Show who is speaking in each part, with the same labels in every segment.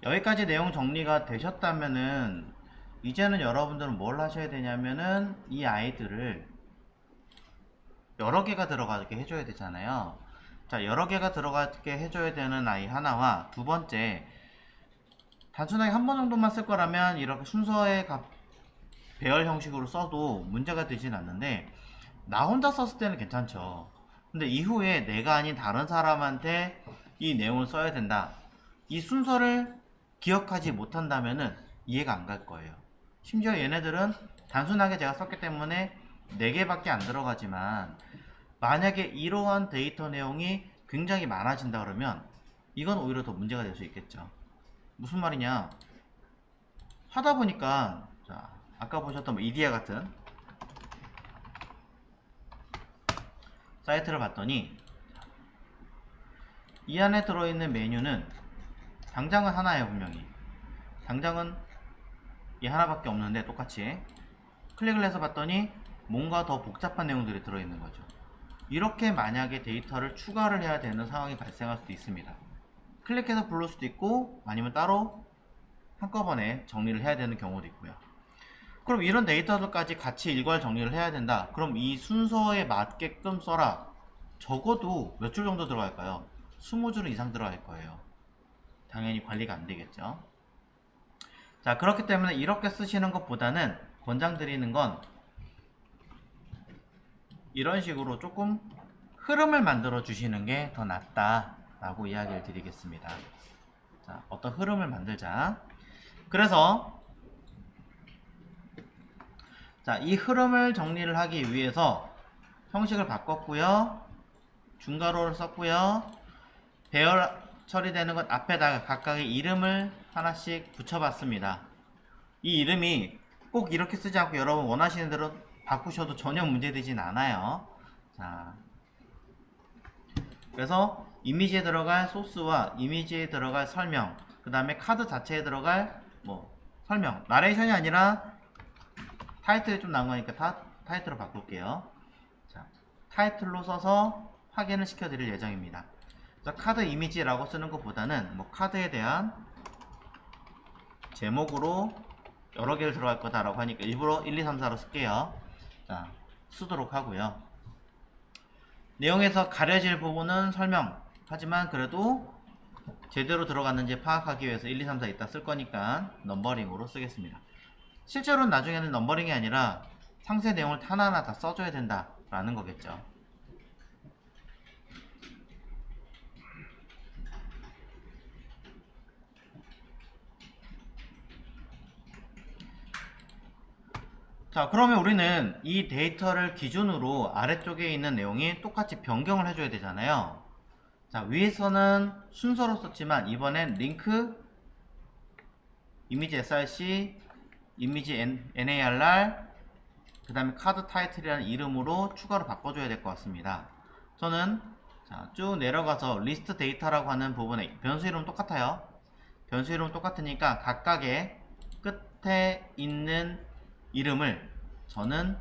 Speaker 1: 여기까지 내용 정리가 되셨다면은 이제는 여러분들은 뭘 하셔야 되냐면은 이 아이들을 여러 개가 들어가게 해줘야 되잖아요. 자, 여러 개가 들어가게 해줘야 되는 아이 하나와 두 번째, 단순하게 한 번 정도만 쓸 거라면 이렇게 순서의 배열 형식으로 써도 문제가 되진 않는데, 나 혼자 썼을 때는 괜찮죠. 근데 이후에 내가 아닌 다른 사람한테 이 내용을 써야 된다, 이 순서를 기억하지 못한다면은 이해가 안 갈 거예요. 심지어 얘네들은 단순하게 제가 썼기 때문에 4개밖에 안 들어가지만, 만약에 이러한 데이터 내용이 굉장히 많아진다 그러면 이건 오히려 더 문제가 될 수 있겠죠. 무슨 말이냐, 하다 보니까, 자, 아까 보셨던 이디야 같은 사이트를 봤더니 이 안에 들어있는 메뉴는 당장은 하나예요. 분명히 당장은 이 하나밖에 없는데, 똑같이 클릭을 해서 봤더니 뭔가 더 복잡한 내용들이 들어있는 거죠. 이렇게 만약에 데이터를 추가를 해야 되는 상황이 발생할 수도 있습니다. 클릭해서 부를 수도 있고, 아니면 따로 한꺼번에 정리를 해야 되는 경우도 있고요. 그럼 이런 데이터들까지 같이 일괄 정리를 해야 된다, 그럼 이 순서에 맞게끔 써라. 적어도 몇 줄 정도 들어갈까요? 20줄 이상 들어갈 거예요. 당연히 관리가 안 되겠죠. 자, 그렇기 때문에 이렇게 쓰시는 것보다는 권장드리는 건 이런 식으로 조금 흐름을 만들어 주시는 게 더 낫다 라고 이야기를 드리겠습니다. 자, 어떤 흐름을 만들자. 그래서 자, 이 흐름을 정리를 하기 위해서 형식을 바꿨고요, 중괄호를 썼고요, 배열 처리되는 것 앞에다가 각각의 이름을 하나씩 붙여봤습니다. 이 이름이 꼭 이렇게 쓰지 않고 여러분 원하시는 대로 바꾸셔도 전혀 문제되진 않아요. 자, 그래서 이미지에 들어갈 소스와 이미지에 들어갈 설명, 그 다음에 카드 자체에 들어갈 설명, 나레이션이 아니라 타이틀이 좀 나온 거니까 타이틀로 바꿀게요. 자, 타이틀로 써서 확인을 시켜드릴 예정입니다. 자, 카드 이미지라고 쓰는 것보다는 카드에 대한 제목으로 여러 개를 들어갈 거다라고 하니까 일부러 1, 2, 3, 4로 쓸게요. 자, 쓰도록 하고요. 내용에서 가려질 부분은 설명, 하지만 그래도 제대로 들어갔는지 파악하기 위해서 1, 2, 3, 4 이따 쓸 거니까 넘버링으로 쓰겠습니다. 실제로는 나중에는 넘버링이 아니라 상세 내용을 하나하나 다 써줘야 된다 라는 거겠죠. 자, 그러면 우리는 이 데이터를 기준으로 아래쪽에 있는 내용이 똑같이 변경을 해줘야 되잖아요. 자, 위에서는 순서로 썼지만 이번엔 링크, 이미지 src, 이미지 narr, 그 다음에 카드 타이틀이라는 이름으로 추가로 바꿔줘야 될 것 같습니다. 저는 쭉 내려가서 리스트 데이터라고 하는 부분에 변수 이름 똑같아요. 변수 이름 똑같으니까 각각의 끝에 있는 이름을 저는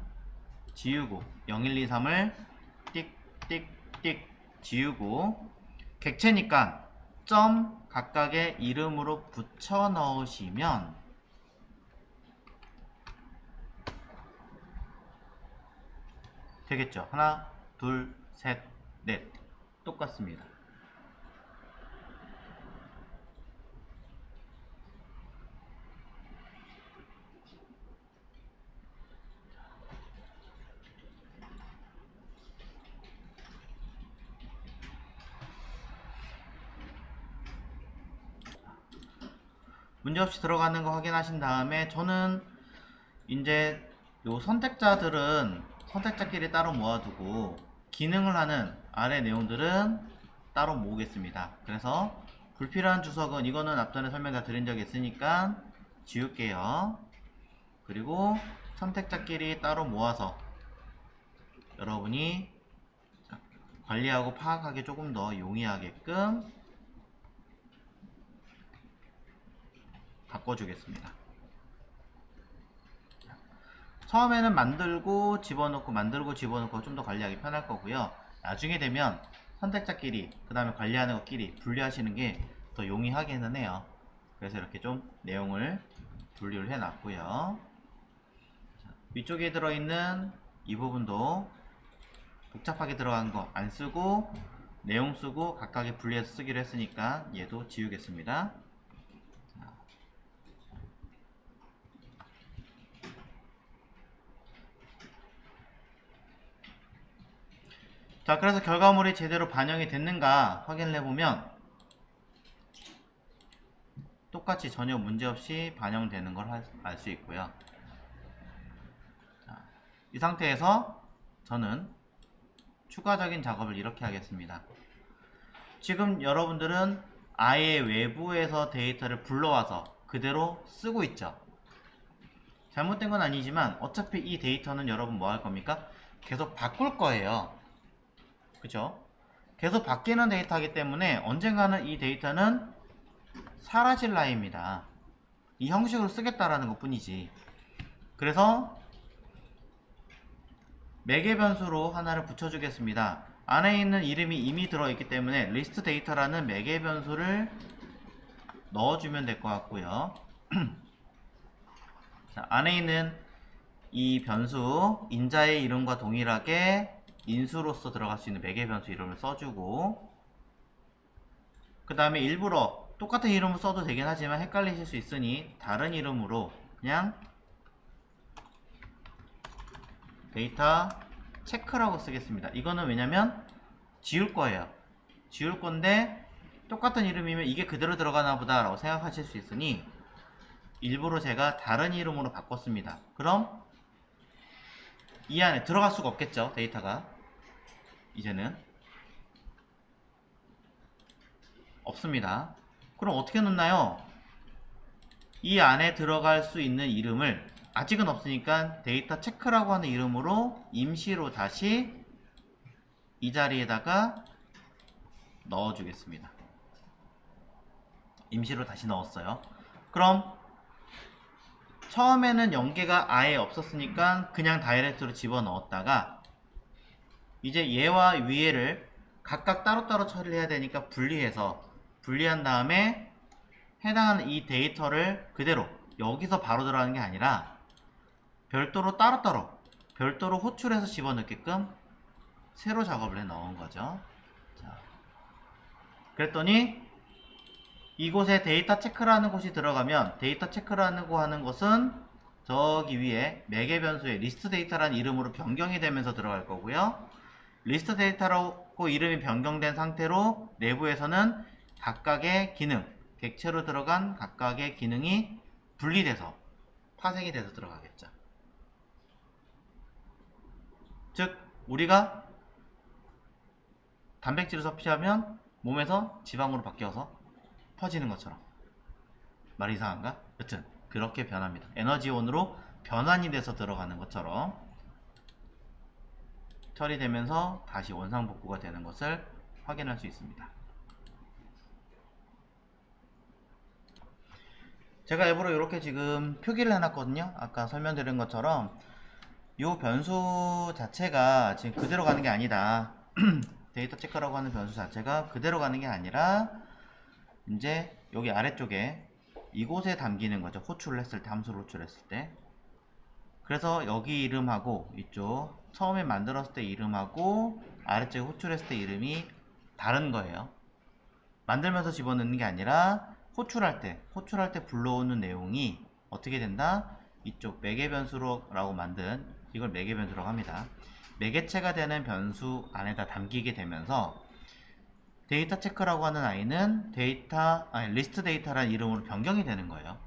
Speaker 1: 지우고 0123을 띡띡띡 지우고, 객체니까 점 각각의 이름으로 붙여 넣으시면 되겠죠. 하나, 둘, 셋, 넷. 똑같습니다. 문제없이 들어가는 거 확인하신 다음에, 저는 이제 요 선택자들은 선택자끼리 따로 모아두고 기능을 하는 아래 내용들은 따로 모으겠습니다. 그래서 불필요한 주석은 이거는 앞전에 설명 다 드린 적이 있으니까 지울게요. 그리고 선택자끼리 따로 모아서 여러분이 관리하고 파악하기 조금 더 용이하게끔 바꿔주겠습니다. 처음에는 만들고 집어넣고 만들고 집어넣고 좀 더 관리하기 편할 거고요. 나중에 되면 선택자끼리 그 다음에 관리하는 것끼리 분리하시는 게 더 용이하기는 해요. 그래서 이렇게 좀 내용을 분류를 해 놨고요. 위쪽에 들어있는 이 부분도 복잡하게 들어간 거 안 쓰고 내용 쓰고 각각의 분리해서 쓰기로 했으니까 얘도 지우겠습니다. 자, 그래서 결과물이 제대로 반영이 됐는가 확인을 해보면 똑같이 전혀 문제없이 반영되는 걸 알 수 있고요. 자, 이 상태에서 저는 추가적인 작업을 이렇게 하겠습니다. 지금 여러분들은 아예 외부에서 데이터를 불러와서 그대로 쓰고 있죠. 잘못된 건 아니지만 어차피 이 데이터는 여러분 뭐 할 겁니까? 계속 바꿀 거예요. 그죠? 계속 바뀌는 데이터이기 때문에 언젠가는 이 데이터는 사라질 나이입니다. 이 형식으로 쓰겠다라는 것 뿐이지. 그래서 매개 변수로 하나를 붙여주겠습니다. 안에 있는 이름이 이미 들어있기 때문에 리스트 데이터라는 매개 변수를 넣어주면 될 것 같고요. 자, 안에 있는 이 변수 인자의 이름과 동일하게 인수로서 들어갈 수 있는 매개 변수 이름을 써주고, 그 다음에 일부러 똑같은 이름을 써도 되긴 하지만 헷갈리실 수 있으니 다른 이름으로 그냥 데이터 체크라고 쓰겠습니다. 이거는 왜냐면 지울 거예요. 지울 건데 똑같은 이름이면 이게 그대로 들어가나 보다 라고 생각하실 수 있으니 일부러 제가 다른 이름으로 바꿨습니다. 그럼 이 안에 들어갈 수가 없겠죠, 데이터가. 이제는 없습니다. 그럼 어떻게 넣나요? 이 안에 들어갈 수 있는 이름을 아직은 없으니까 데이터 체크라고 하는 이름으로 임시로 다시 이 자리에다가 넣어주겠습니다. 임시로 다시 넣었어요. 그럼 처음에는 연계가 아예 없었으니까 그냥 다이렉트로 집어넣었다가 이제 얘와 위에를 각각 따로따로 처리를 해야 되니까 분리한 다음에 해당하는 이 데이터를 그대로 여기서 바로 들어가는 게 아니라 별도로 별도로 호출해서 집어넣게끔 새로 작업을 해 넣은 거죠. 자, 그랬더니 이곳에 데이터 체크라는 곳이 들어가면 데이터 체크라는 거 하는 것은 저기 위에 매개 변수의 리스트 데이터라는 이름으로 변경이 되면서 들어갈 거고요. 리스트 데이터라고 이름이 변경된 상태로 내부에서는 각각의 기능, 객체로 들어간 각각의 기능이 분리돼서 파생이 돼서 들어가겠죠. 즉 우리가 단백질을 섭취하면 몸에서 지방으로 바뀌어서 퍼지는 것처럼. 말이 이상한가? 여튼 그렇게 변합니다. 에너지원으로 변환이 돼서 들어가는 것처럼 처리되면서 다시 원상복구가 되는 것을 확인할 수 있습니다. 제가 일부러 이렇게 지금 표기를 해놨거든요. 아까 설명드린 것처럼 이 변수 자체가 지금 그대로 가는 게 아니다. 데이터 체크라고 하는 변수 자체가 그대로 가는 게 아니라 이제 여기 아래쪽에 이곳에 담기는 거죠. 호출을 했을 때, 함수를 호출했을 때. 그래서 여기 이름하고 이쪽 처음에 만들었을 때 이름하고 아래쪽에 호출했을 때 이름이 다른 거예요. 만들면서 집어넣는 게 아니라 호출할 때 불러오는 내용이 어떻게 된다? 이쪽 매개 변수라고 만든 이걸 매개 변수라고 합니다. 매개체가 되는 변수 안에다 담기게 되면서 데이터 체크라고 하는 아이는 리스트 데이터라는 이름으로 변경이 되는 거예요.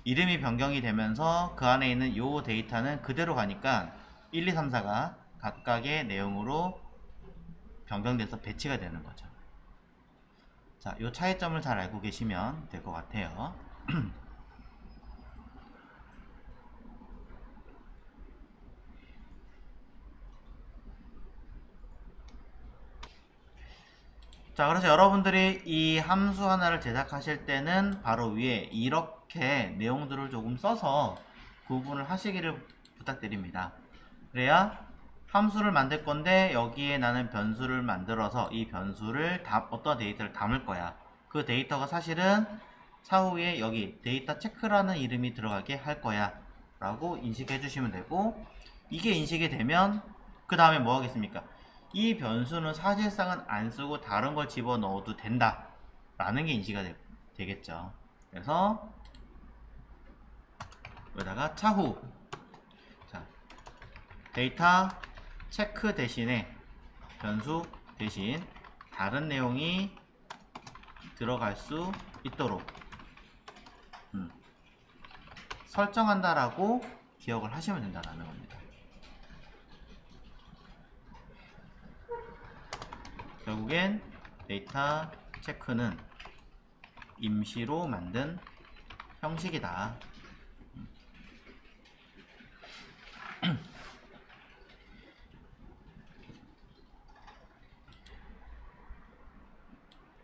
Speaker 1: 이름이 변경이 되면서 그 안에 있는 이 데이터는 그대로 가니까 1, 2, 3, 4가 각각의 내용으로 변경돼서 배치가 되는 거죠. 자, 이 차이점을 잘 알고 계시면 될 것 같아요. 자, 그래서 여러분들이 이 함수 하나를 제작하실 때는 바로 위에 이렇게 내용들을 조금 써서 구분을 하시기를 부탁드립니다. 그래야 함수를 만들 건데 여기에 나는 변수를 만들어서 이 변수를 어떤 데이터를 담을 거야. 그 데이터가 사실은 차후에 여기 데이터 체크라는 이름이 들어가게 할 거야 라고 인식해 주시면 되고, 이게 인식이 되면 그 다음에 뭐 하겠습니까? 이 변수는 사실상은 안 쓰고 다른 걸 집어넣어도 된다 라는 게 인식이 되겠죠. 그래서 여기다가 차후, 자, 데이터 체크 대신에 변수 대신 다른 내용이 들어갈 수 있도록 설정한다라고 기억을 하시면 된다는 겁니다. 결국엔 데이터 체크는 임시로 만든 형식이다.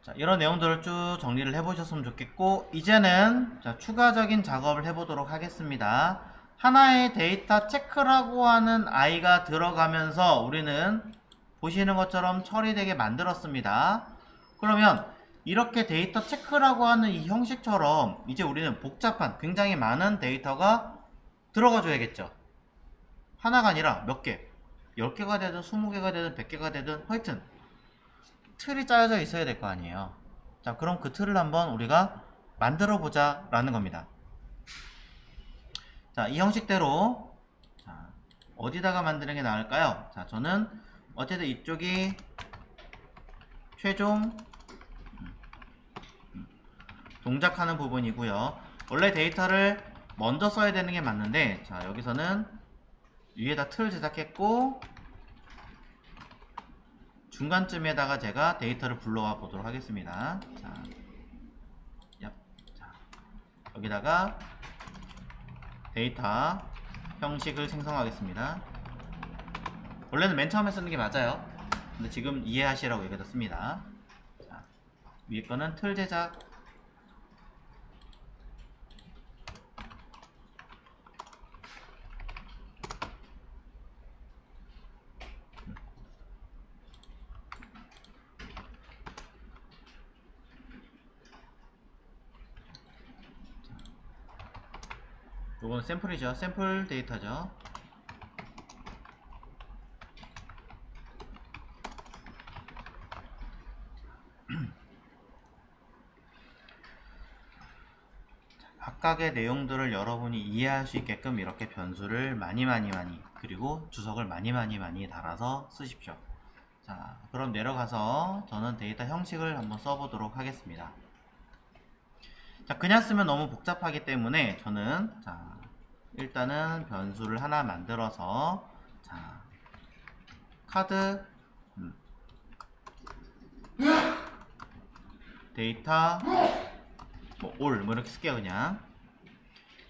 Speaker 1: 자, 이런 내용들을 쭉 정리를 해보셨으면 좋겠고, 이제는 자, 추가적인 작업을 해보도록 하겠습니다. 하나의 데이터 체크라고 하는 아이가 들어가면서 우리는 보시는 것처럼 처리되게 만들었습니다. 그러면 이렇게 데이터 체크라고 하는 이 형식처럼 이제 우리는 복잡한 굉장히 많은 데이터가 들어가 줘야겠죠. 하나가 아니라 몇 개, 10개가 되든 20개가 되든 100개가 되든 하여튼 틀이 짜여져 있어야 될 거 아니에요. 자, 그럼 그 틀을 한번 우리가 만들어 보자 라는 겁니다. 자, 이 형식대로 자, 어디다가 만드는 게 나을까요? 자, 저는 어쨌든 이쪽이 최종 동작하는 부분이고요. 원래 데이터를 먼저 써야 되는 게 맞는데, 자, 여기서는 위에다 틀 제작했고 중간쯤에다가 제가 데이터를 불러와 보도록 하겠습니다. 자, 자, 여기다가 데이터 형식을 생성하겠습니다. 원래는 맨 처음에 쓰는 게 맞아요. 근데 지금 이해하시라고 여기다 씁니다. 자, 위에 거는 틀 제작, 요건 샘플이죠. 샘플 데이터죠. 각각의 내용들을 여러분이 이해할 수 있게끔 이렇게 변수를 많이 그리고 주석을 많이 달아서 쓰십시오. 자, 그럼 내려가서 저는 데이터 형식을 한번 써보도록 하겠습니다. 자, 그냥 쓰면 너무 복잡하기 때문에 저는 자, 일단은 변수를 하나 만들어서 자, 카드 데이터 올 이렇게 쓸게요. 그냥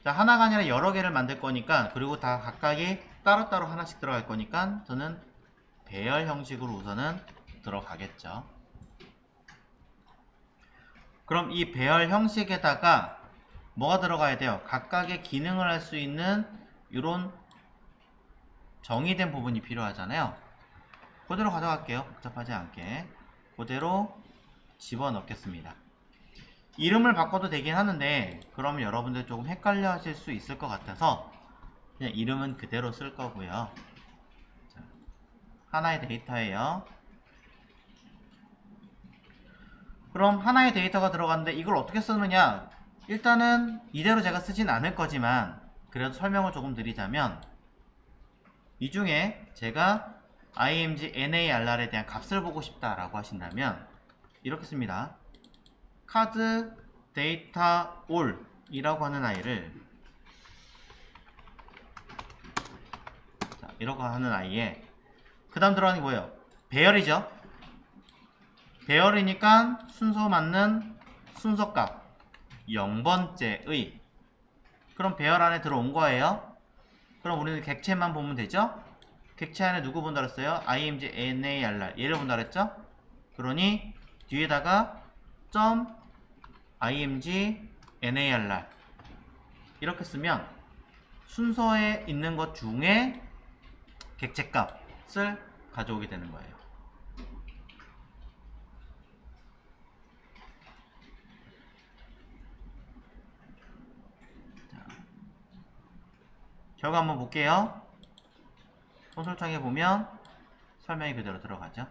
Speaker 1: 자, 하나가 아니라 여러 개를 만들 거니까, 그리고 다 각각이 따로따로 하나씩 들어갈 거니까 저는 배열 형식으로 우선은 들어가겠죠. 그럼 이 배열 형식에다가 뭐가 들어가야 돼요? 각각의 기능을 할 수 있는 이런 정의된 부분이 필요하잖아요. 그대로 가져갈게요. 복잡하지 않게 그대로 집어넣겠습니다. 이름을 바꿔도 되긴 하는데 그러면 여러분들 조금 헷갈려 하실 수 있을 것 같아서 그냥 이름은 그대로 쓸 거고요. 자, 하나의 데이터예요. 그럼 하나의 데이터가 들어갔는데 이걸 어떻게 쓰느냐, 일단은 이대로 제가 쓰진 않을 거지만 그래도 설명을 조금 드리자면, 이 중에 제가 img narr에 대한 값을 보고 싶다 라고 하신다면 이렇게 씁니다. 카드 데이터 올 이라고 하는 아이를, 자, 이라고 하는 아이에 그 다음 들어가는 게 뭐예요? 배열이죠. 배열이니까 순서 맞는 순서값 0번째의, 그럼 배열 안에 들어온 거예요. 그럼 우리는 객체만 보면 되죠. 객체 안에 누구 본다 그랬어요? img narr 얘를 본다 그랬죠. 그러니 뒤에다가 .img narr 이렇게 쓰면 순서에 있는 것 중에 객체값을 가져오게 되는 거예요. 결과 한번 볼게요. 콘솔창에 보면 설명이 그대로 들어가죠.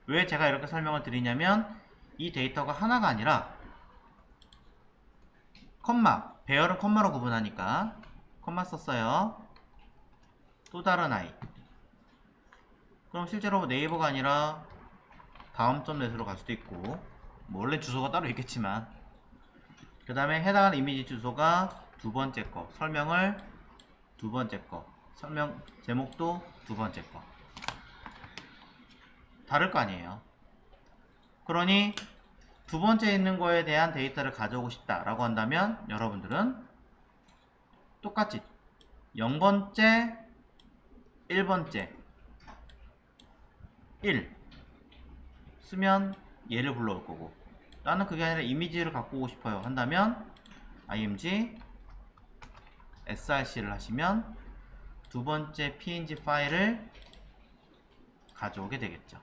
Speaker 1: 왜 제가 이렇게 설명을 드리냐면 이 데이터가 하나가 아니라 컴마, 배열은 컴마로 구분하니까 컴마 썼어요. 또 다른 아이. 그럼 실제로 네이버가 아니라 다음 점 넷으로 갈 수도 있고, 뭐 원래 주소가 따로 있겠지만, 그 다음에 해당하는 이미지 주소가 두 번째 거, 설명을 두 번째 거, 설명 제목도 두 번째 거. 다를 거 아니에요. 그러니 두 번째 있는 거에 대한 데이터를 가져오고 싶다라고 한다면 여러분들은 똑같이 0번째, 1번째 1 쓰면 얘를 불러올 거고, 나는 그게 아니라 이미지를 갖고 오고 싶어요 한다면 img src를 하시면 두 번째 png 파일을 가져오게 되겠죠.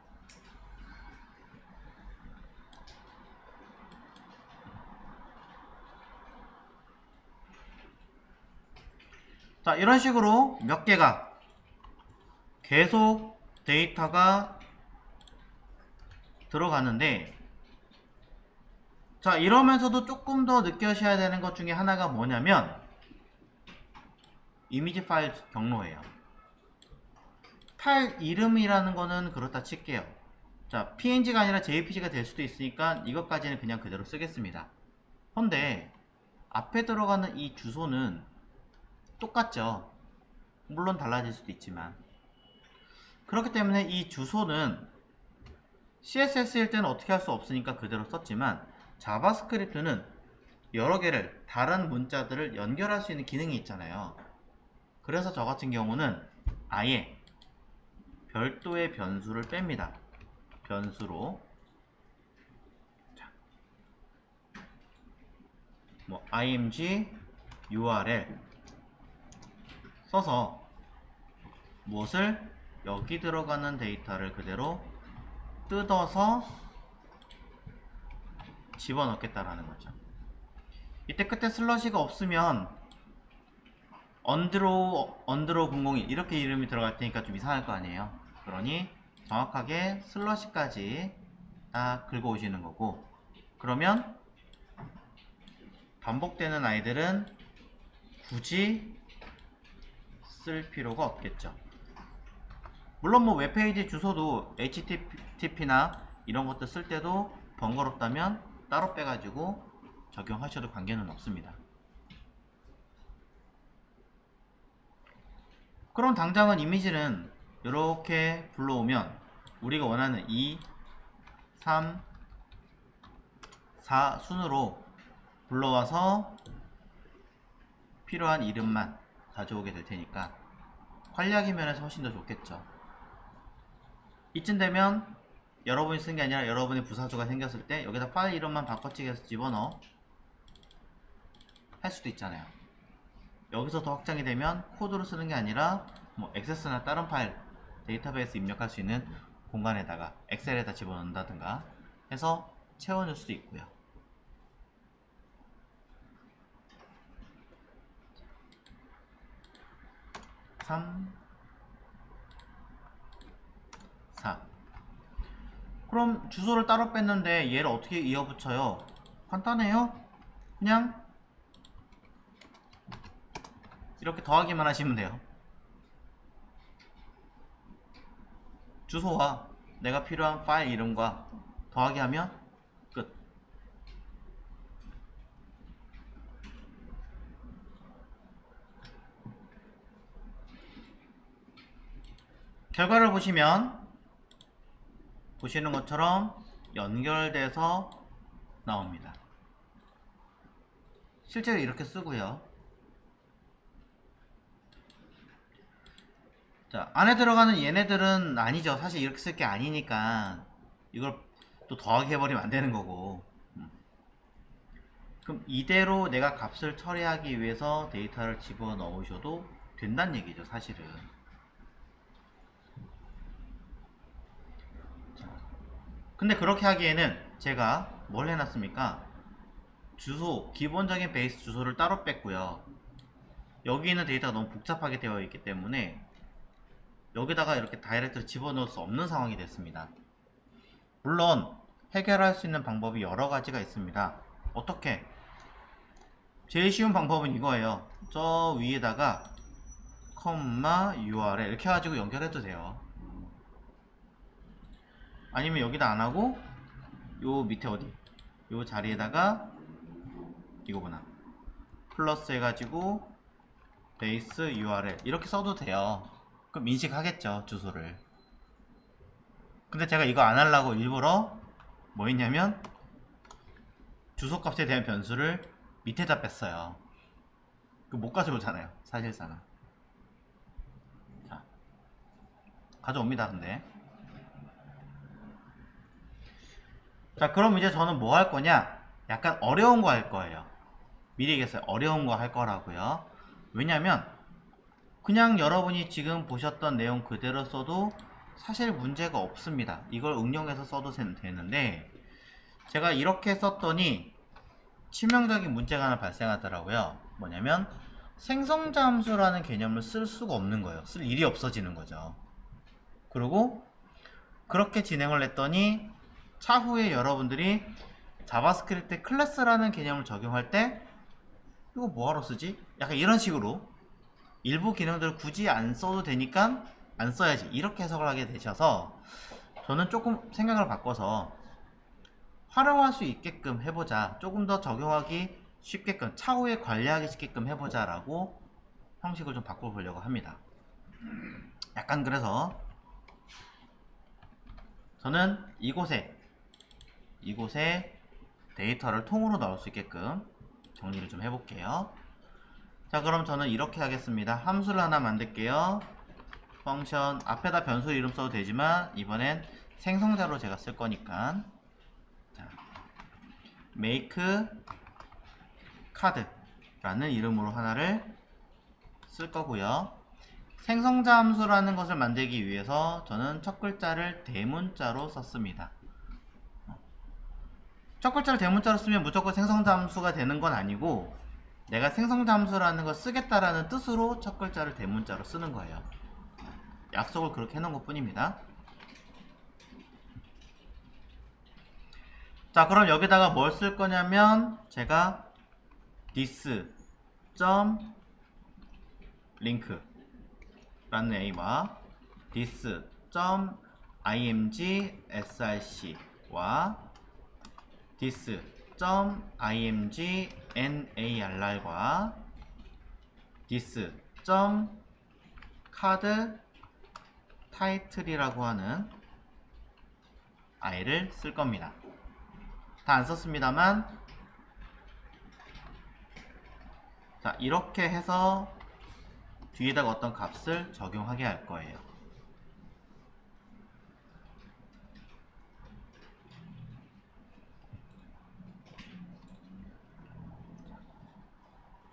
Speaker 1: 자, 이런 식으로 몇 개가 계속 데이터가 들어가는데, 자, 이러면서도 조금 더 느껴셔야 되는 것 중에 하나가 뭐냐면 이미지 파일 경로예요. 파일 이름이라는 거는 그렇다 칠게요. 자, png가 아니라 jpg가 될 수도 있으니까 이것까지는 그냥 그대로 쓰겠습니다. 근데 앞에 들어가는 이 주소는 똑같죠. 물론 달라질 수도 있지만, 그렇기 때문에 이 주소는 CSS일 때는 어떻게 할 수 없으니까 그대로 썼지만, 자바스크립트는 여러 개를, 다른 문자들을 연결할 수 있는 기능이 있잖아요. 그래서 저 같은 경우는 아예 별도의 변수를 뺍니다. 변수로 뭐 img url 써서 무엇을, 여기 들어가는 데이터를 그대로 뜯어서 집어넣겠다라는 거죠. 이때 끝에 슬러시가 없으면 언드로우 001 이렇게 이름이 들어갈 테니까 좀 이상할 거 아니에요. 그러니 정확하게 슬러시까지 딱 긁어 오시는 거고, 그러면 반복되는 아이들은 굳이 쓸 필요가 없겠죠. 물론 뭐 웹페이지 주소도 HTTP나 이런 것들 쓸 때도 번거롭다면 따로 빼가지고 적용하셔도 관계는 없습니다. 그럼 당장은 이미지는 이렇게 불러오면 우리가 원하는 2, 3, 4 순으로 불러와서 필요한 이름만 가져오게 될 테니까 관리하기 면에서 훨씬 더 좋겠죠. 이쯤 되면 여러분이 쓴 게 아니라 여러분의 부사수가 생겼을 때 여기다 파일 이름만 바꿔치기 해서 집어넣어 할 수도 있잖아요. 여기서 더 확장이 되면 코드로 쓰는 게 아니라 뭐 액세스나 다른 파일 데이터베이스 입력할 수 있는 공간에다가 엑셀에다 집어넣는다든가 해서 채워줄 수도 있고요. 3, 4. 그럼 주소를 따로 뺐는데 얘를 어떻게 이어붙여요? 간단해요. 그냥 이렇게 더하기만 하시면 돼요. 주소와 내가 필요한 파일 이름과 더하기 하면 끝. 결과를 보시면 보시는 것처럼 연결돼서 나옵니다. 실제로 이렇게 쓰고요. 자, 안에 들어가는 얘네들은 아니죠. 사실 이렇게 쓸 게 아니니까 이걸 또 더하기 해버리면 안 되는 거고. 그럼 이대로 내가 값을 처리하기 위해서 데이터를 집어넣으셔도 된다는 얘기죠, 사실은. 자, 근데 그렇게 하기에는 제가 뭘 해놨습니까? 주소, 기본적인 베이스 주소를 따로 뺐고요. 여기 있는 데이터가 너무 복잡하게 되어 있기 때문에 여기다가 이렇게 다이렉트로 집어넣을 수 없는 상황이 됐습니다. 물론 해결할 수 있는 방법이 여러 가지가 있습니다. 어떻게? 제일 쉬운 방법은 이거예요. 저 위에다가 URL 이렇게 해가지고 연결해도 돼요. 아니면 여기다 안하고 요 밑에 어디 요 자리에다가 이거구나 플러스 해가지고 베이스 URL 이렇게 써도 돼요. 그럼 인식하겠죠, 주소를. 근데 제가 이거 안 하려고 일부러 뭐 했냐면 주소값에 대한 변수를 밑에다 뺐어요. 못 가져오잖아요, 사실상은. 자, 가져옵니다. 근데 자, 그럼 이제 저는 뭐 할 거냐, 약간 어려운 거 할 거예요. 미리 얘기했어요. 어려운 거 할 거라고요. 왜냐면 그냥 여러분이 지금 보셨던 내용 그대로 써도 사실 문제가 없습니다. 이걸 응용해서 써도 되는데 제가 이렇게 썼더니 치명적인 문제가 하나 발생하더라고요. 뭐냐면 생성자 함수라는 개념을 쓸 수가 없는 거예요. 쓸 일이 없어지는 거죠. 그리고 그렇게 진행을 했더니 차후에 여러분들이 자바스크립트 클래스라는 개념을 적용할 때 이거 뭐하러 쓰지? 약간 이런 식으로 일부 기능들을 굳이 안 써도 되니까 안 써야지 이렇게 해석을 하게 되셔서 저는 조금 생각을 바꿔서 활용할 수 있게끔 해보자, 조금 더 적용하기 쉽게끔 차후에 관리하기 쉽게끔 해보자 라고 형식을 좀 바꿔보려고 합니다. 약간 그래서 저는 이곳에 데이터를 통으로 넣을 수 있게끔 정리를 좀 해볼게요. 자, 그럼 저는 이렇게 하겠습니다. 함수를 하나 만들게요. 펑션 앞에다 변수 이름 써도 되지만 이번엔 생성자로 제가 쓸 거니까 자, make card 라는 이름으로 하나를 쓸 거고요. 생성자 함수라는 것을 만들기 위해서 저는 첫 글자를 대문자로 썼습니다. 첫 글자를 대문자로 쓰면 무조건 생성자 함수가 되는 건 아니고 내가 생성자 함수라는 걸 쓰겠다라는 뜻으로 첫 글자를 대문자로 쓰는 거예요. 약속을 그렇게 해놓은 것 뿐입니다. 자, 그럼 여기다가 뭘 쓸 거냐면 제가 this link 라는 A와 this img src와 this img nar과 this card title이라고 하는 i를 쓸 겁니다. 다 안 썼습니다만 자, 이렇게 해서 뒤에다가 어떤 값을 적용하게 할 거예요.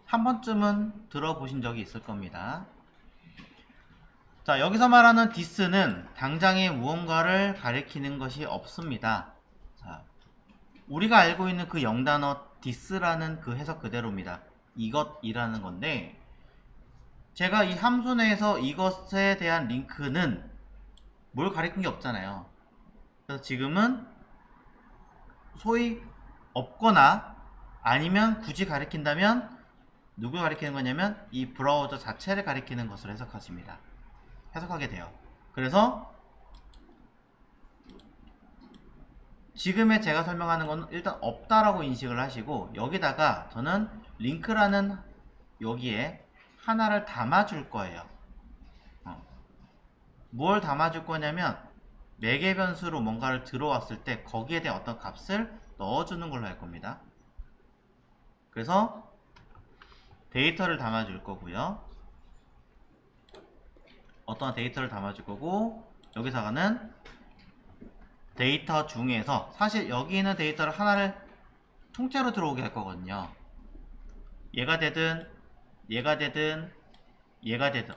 Speaker 1: 한 번쯤은 들어보신 적이 있을 겁니다. 자, 여기서 말하는 this는 당장의 무언가를 가리키는 것이 없습니다. 자, 우리가 알고 있는 그 영단어 this라는 그 해석 그대로입니다. 이것이라는 건데 제가 이 함수 내에서 이것에 대한 링크는 뭘 가리킨 게 없잖아요. 그래서 지금은 소위 없거나 아니면 굳이 가리킨다면 누굴 가리키는 거냐면 이 브라우저 자체를 가리키는 것으로 해석하게 돼요. 그래서 지금의 제가 설명하는 건 일단 없다라고 인식을 하시고 여기다가 저는 링크라는 여기에 하나를 담아줄 거예요. 뭘 담아줄 거냐면 매개 변수로 뭔가를 들어왔을 때 거기에 대한 어떤 값을 넣어주는 걸로 할 겁니다. 그래서 데이터를 담아줄 거고요. 어떤 데이터를 담아줄 거고 여기서는 데이터 중에서 사실 여기 있는 데이터를 하나를 통째로 들어오게 할 거거든요. 얘가 되든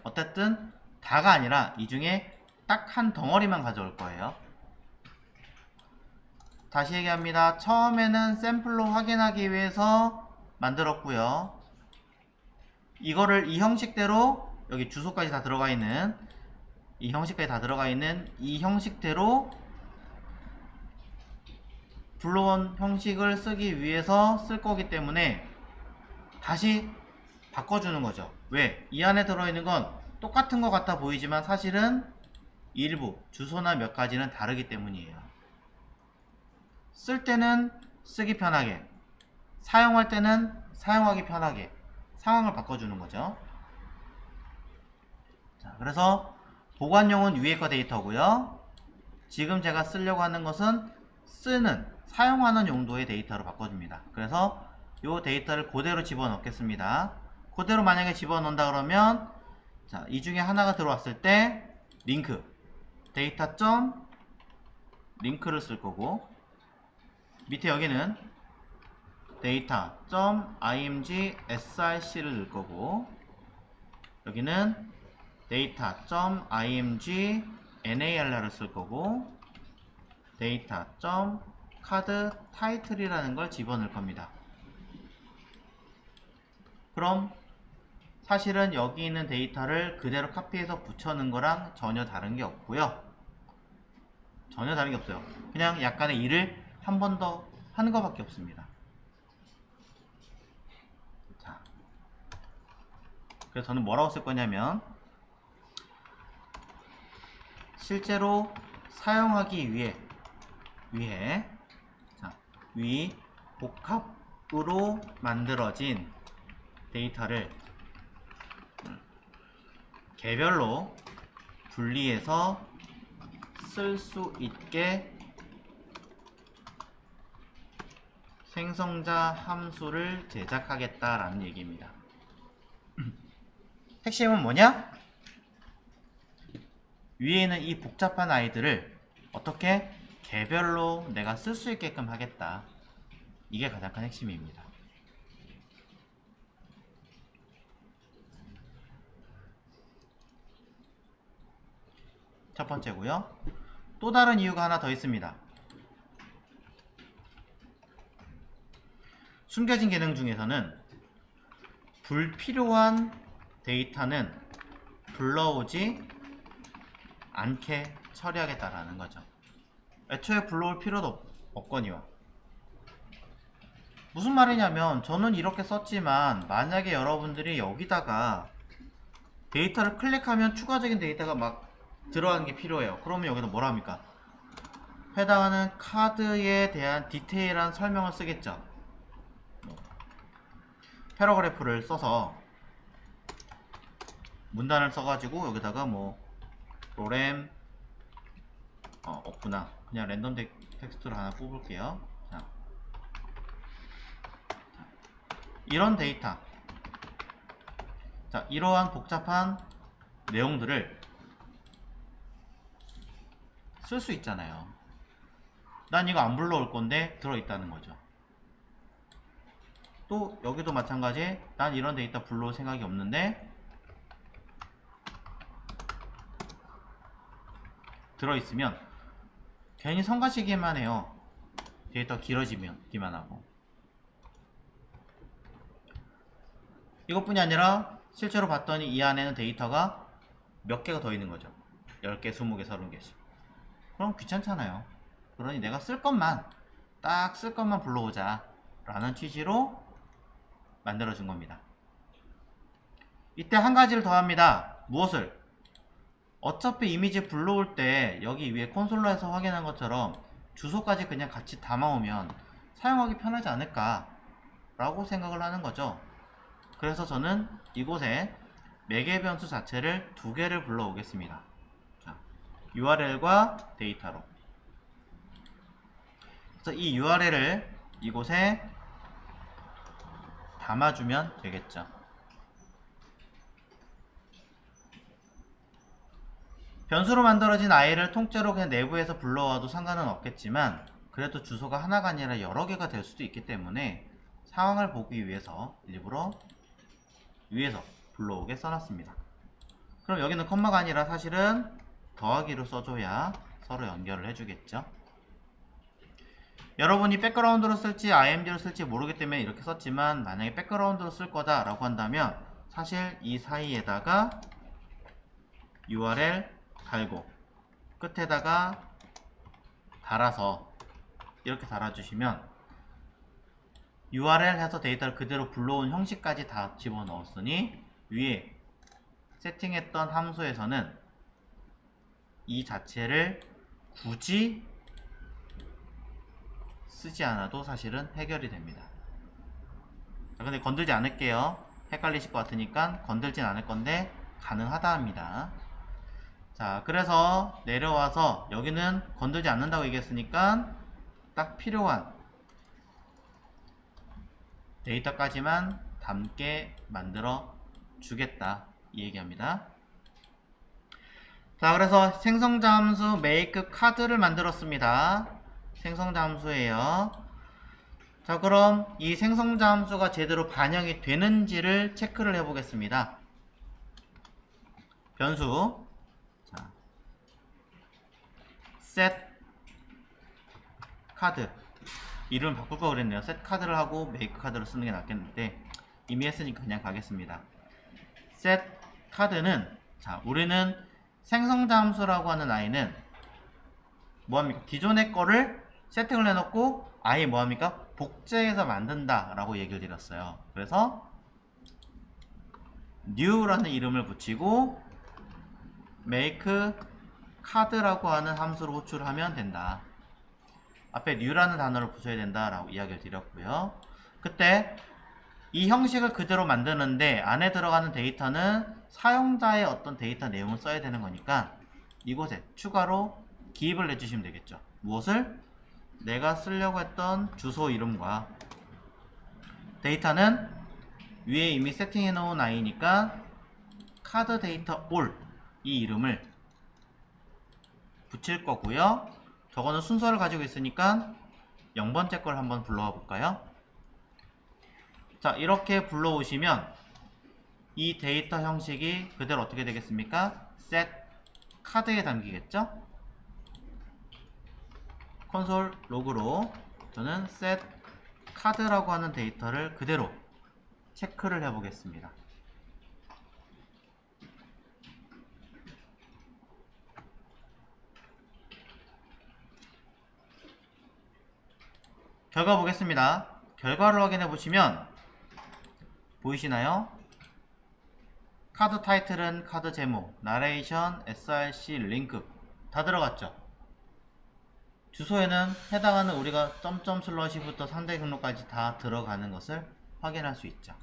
Speaker 1: 어쨌든 다가 아니라 이 중에 딱 한 덩어리만 가져올 거예요. 다시 얘기합니다. 처음에는 샘플로 확인하기 위해서 만들었고요. 이거를 이 형식대로 여기 주소까지 다 들어가 있는 이 형식까지 다 들어가 있는 이 형식대로 불러온 형식을 쓰기 위해서 쓸 거기 때문에 다시 바꿔주는 거죠. 왜? 이 안에 들어있는 건 똑같은 것 같아 보이지만 사실은 일부 주소나 몇 가지는 다르기 때문이에요. 쓸 때는 쓰기 편하게, 사용할 때는 사용하기 편하게 상황을 바꿔주는 거죠. 자, 그래서 보관용은 위에 거 데이터고요. 지금 제가 쓰려고 하는 것은 사용하는 용도의 데이터로 바꿔줍니다. 그래서 이 데이터를 그대로 집어넣겠습니다. 그대로 만약에 집어넣는다 그러면 자, 이 중에 하나가 들어왔을 때 링크 데이터 점 링크를 쓸 거고, 밑에 여기는 데이터 점 img src를 넣을 거고, 여기는 데이터 점 img nar를 쓸 거고, 데이터 점 카드 타이틀이라는 걸 집어넣을 겁니다. 그럼 사실은 여기 있는 데이터를 그대로 카피해서 붙여넣은 거랑 전혀 다른 게 없고요. 전혀 다른 게 없어요. 그냥 약간의 일을 한 번 더 하는 것밖에 없습니다. 자, 그래서 저는 뭐라고 쓸 거냐면, 실제로 사용하기 위해 자, 위 복합으로 만들어진 데이터를 개별로 분리해서 쓸 수 있게 생성자 함수를 제작하겠다라는 얘기입니다. 핵심은 뭐냐? 위에 있는 이 복잡한 아이들을 어떻게 개별로 내가 쓸 수 있게끔 하겠다. 이게 가장 큰 핵심입니다. 첫 번째고요. 또 다른 이유가 하나 더 있습니다. 숨겨진 기능 중에서는 불필요한 데이터는 불러오지 않게 처리하겠다라는 거죠. 애초에 불러올 필요도 없거니와. 무슨 말이냐면, 저는 이렇게 썼지만 만약에 여러분들이 여기다가 데이터를 클릭하면 추가적인 데이터가 막 들어가는 게 필요해요. 그러면 여기다 뭐라 합니까? 해당하는 카드에 대한 디테일한 설명을 쓰겠죠. 패러그래프를 써서 문단을 써가지고 여기다가 뭐 로렘 없구나. 그냥 랜덤 텍스트로 하나 뽑을게요. 자, 이런 데이터, 자, 이러한 복잡한 내용들을 쓸 수 있잖아요. 난 이거 안 불러올 건데 들어있다는 거죠. 또 여기도 마찬가지, 난 이런 데이터 불러올 생각이 없는데 들어있으면 괜히 성가시기만 해요. 데이터 길어지기만 하고. 이것뿐이 아니라 실제로 봤더니 이 안에는 데이터가 몇 개가 더 있는 거죠. 10개, 20개, 30개씩. 그럼 귀찮잖아요. 그러니 내가 쓸 것만, 딱 쓸 것만 불러오자 라는 취지로 만들어진 겁니다. 이때 한 가지를 더 합니다. 무엇을? 어차피 이미지 불러올 때 여기 위에 콘솔러에서 확인한 것처럼 주소까지 그냥 같이 담아오면 사용하기 편하지 않을까 라고 생각을 하는 거죠. 그래서 저는 이곳에 매개 변수 자체를 2개를 불러오겠습니다. 자, URL과 데이터로. 그래서 이 URL을 이곳에 담아주면 되겠죠. 변수로 만들어진 i를 통째로 그냥 내부에서 불러와도 상관은 없겠지만, 그래도 주소가 하나가 아니라 여러 개가 될 수도 있기 때문에 상황을 보기 위해서 일부러 위에서 불러오게 써놨습니다. 그럼 여기는 컴마가 아니라 사실은 더하기로 써줘야 서로 연결을 해주겠죠. 여러분이 백그라운드로 쓸지 img로 쓸지 모르기 때문에 이렇게 썼지만, 만약에 백그라운드로 쓸 거다 라고 한다면 사실 이 사이에다가 URL 달고 끝에다가 달아서 이렇게 달아주시면 URL 해서 데이터를 그대로 불러온 형식까지 다 집어넣었으니 위에 세팅했던 함수에서는 이 자체를 굳이 쓰지 않아도 사실은 해결이 됩니다. 자, 근데 건들지 않을게요. 헷갈리실 것 같으니까 건들진 않을 건데 가능하다 합니다. 자, 그래서 내려와서 여기는 건들지 않는다고 얘기했으니까 딱 필요한 데이터까지만 담게 만들어 주겠다 이 얘기합니다. 자, 그래서 생성자 함수 make 카드를 만들었습니다. 생성자 함수예요. 자, 그럼 이 생성자 함수가 제대로 반영이 되는지를 체크를 해 보겠습니다. 변수 자, set 카드 이름 바꿀 거 그랬네요. set 카드를 하고 make 카드를 쓰는 게 낫겠는데 이미 했으니까 그냥 가겠습니다. set 카드는 자, 우리는 생성자 함수라고 하는 아이는 뭐합니까? 기존의 거를 세팅을 해놓고 아예 뭐합니까? 복제해서 만든다 라고 얘기를 드렸어요. 그래서 new라는 이름을 붙이고 make 카드라고 하는 함수로 호출하면 된다. 앞에 new라는 단어를 붙여야 된다 라고 이야기를 드렸고요. 그때 이 형식을 그대로 만드는데 안에 들어가는 데이터는 사용자의 어떤 데이터 내용을 써야 되는 거니까 이곳에 추가로 기입을 해주시면 되겠죠. 무엇을? 내가 쓰려고 했던 주소 이름과 데이터는 위에 이미 세팅해 놓은 아이니까 카드 데이터 all 이 이름을 붙일 거고요. 저거는 순서를 가지고 있으니까 0번째 걸 한번 불러와 볼까요? 자, 이렇게 불러오시면 이 데이터 형식이 그대로 어떻게 되겠습니까? set 카드에 담기겠죠? 콘솔 로그로 저는 set 카드라고 하는 데이터를 그대로 체크를 해 보겠습니다. 결과 보겠습니다. 결과를 확인해 보시면 보이시나요? 카드 타이틀은 카드 제목, 나레이션, src, 링크 다 들어갔죠? 주소에는 해당하는 우리가 점점 슬러시부터 상대 경로까지 다 들어가는 것을 확인할 수 있죠.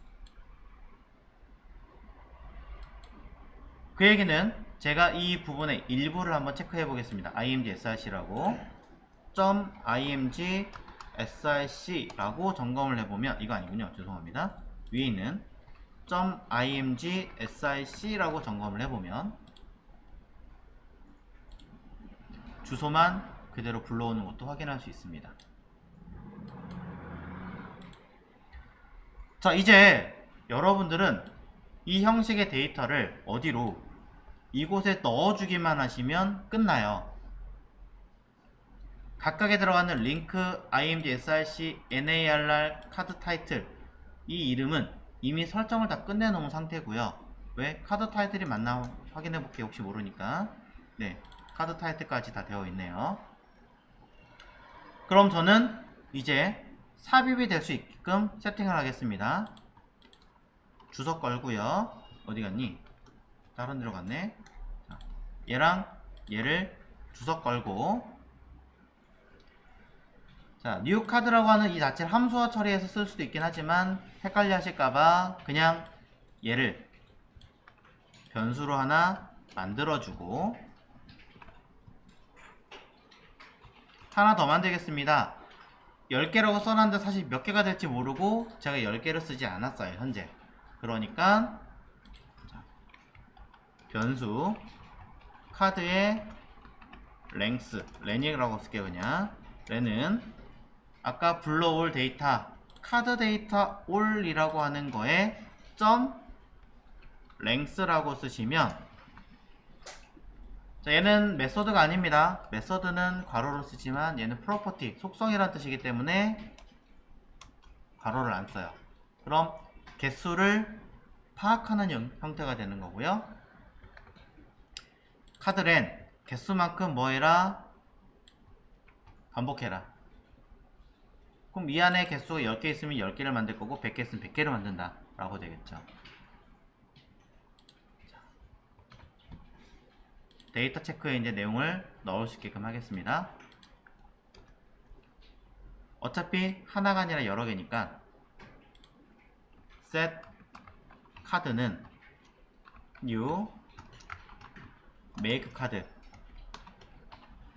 Speaker 1: 그 얘기는 제가 이 부분의 일부를 한번 체크해 보겠습니다. img src라고 .img src라고 점검을 해보면 이거 아니군요. 죄송합니다. 위에 있는 .img src라고 점검을 해보면 주소만 그대로 불러오는 것도 확인할 수 있습니다. 자, 이제 여러분들은 이 형식의 데이터를 어디로 이곳에 넣어주기만 하시면 끝나요. 각각에 들어가는 링크, img src, nar, 카드 타이틀 이 이름은 이미 설정을 다 끝내놓은 상태고요. 왜? 카드 타이틀이 맞나 확인해볼게요. 혹시 모르니까. 네, 카드 타이틀까지 다 되어 있네요. 그럼 저는 이제 삽입이 될 수 있게끔 세팅을 하겠습니다. 주소 걸고요. 어디 갔니? 다른 데로 갔네. 자, 얘랑 얘를 주소 걸고 자, new 카드라고 하는 이 자체를 함수화 처리해서 쓸 수도 있긴 하지만 헷갈려 하실까봐 그냥 얘를 변수로 하나 만들어주고 하나 더 만들겠습니다. 10개라고 써놨는데 사실 몇 개가 될지 모르고 제가 10개를 쓰지 않았어요. 현재. 그러니까 자, 변수 카드의 length 렌이라고 쓸게요. 그냥 렌은 아까 불러올 데이터 카드 데이터 all이라고 하는 거에 length라고 쓰시면 자, 얘는 메소드가 아닙니다. 메소드는 괄호로 쓰지만 얘는 프로퍼티 속성이라는 뜻이기 때문에 괄호를 안 써요. 그럼 개수를 파악하는 형태가 되는 거고요. 카드렌 개수만큼 뭐해라? 반복해라. 그럼 이 안에 개수가 10개 있으면 10개를 만들 거고 100개 있으면 100개를 만든다 라고 되겠죠. 데이터 체크에 이제 내용을 넣을 수 있게끔 하겠습니다. 어차피 하나가 아니라 여러 개니까 set 카드는 new make 카드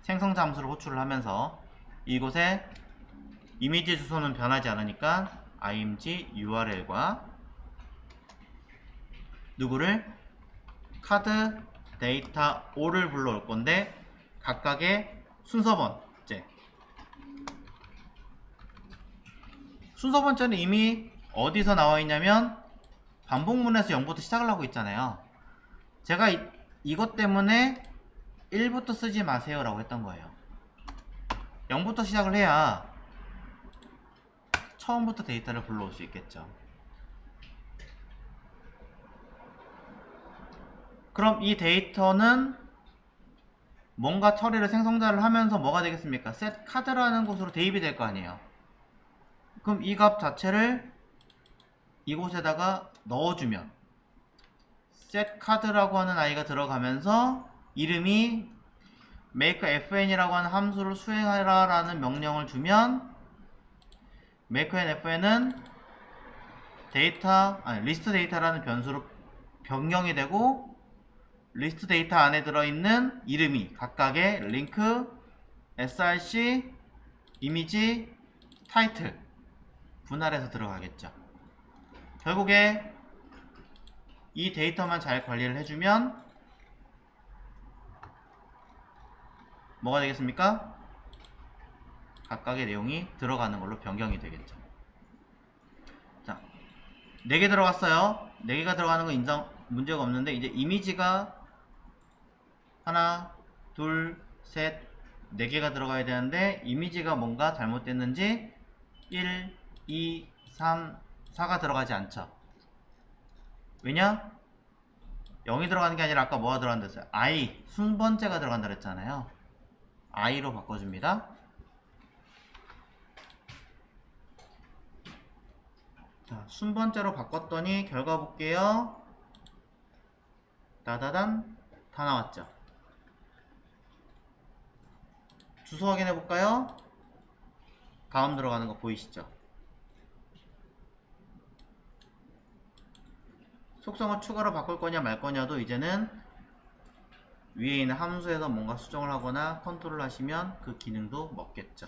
Speaker 1: 생성자 함수를 호출을 하면서 이곳에 이미지 주소는 변하지 않으니까 img url과 누구를 카드 데이터 O를 불러올 건데 각각의 순서번째 순서번째는 이미 어디서 나와 있냐면 반복문에서 0부터 시작을 하고 있잖아요. 제가 이것 때문에 1부터 쓰지 마세요 라고 했던 거예요. 0부터 시작을 해야 처음부터 데이터를 불러올 수 있겠죠. 그럼 이 데이터는 뭔가 처리를 생성자를 하면서 뭐가 되겠습니까? set 카드라는 곳으로 대입이 될 거 아니에요. 그럼 이 값 자체를 이곳에다가 넣어주면 set 카드라고 하는 아이가 들어가면서 이름이 make fn이라고 하는 함수를 수행하라 라는 명령을 주면 make fn은 리스트 데이터라는 변수로 변경이 되고 리스트 데이터 안에 들어있는 이름이 각각의 링크, src, 이미지, 타이틀 분할해서 들어가겠죠. 결국에 이 데이터만 잘 관리를 해주면 뭐가 되겠습니까? 각각의 내용이 들어가는 걸로 변경이 되겠죠. 자, 4개 들어갔어요. 4개가 들어가는 건 문제가 없는데 이제 이미지가 하나, 둘, 셋, 4개가 들어가야 되는데 이미지가 뭔가 잘못됐는지 1, 2, 3, 4가 들어가지 않죠. 왜냐? 0이 들어가는 게 아니라 아까 뭐가 들어간다 했어요? I, 순번째가 들어간다 그랬잖아요. I로 바꿔줍니다. 자, 순번째로 바꿨더니 결과 볼게요. 따다단 다 나왔죠. 주소 확인해 볼까요? 다음 들어가는 거 보이시죠? 속성을 추가로 바꿀 거냐 말 거냐도 이제는 위에 있는 함수에서 뭔가 수정을 하거나 컨트롤 하시면 그 기능도 먹겠죠.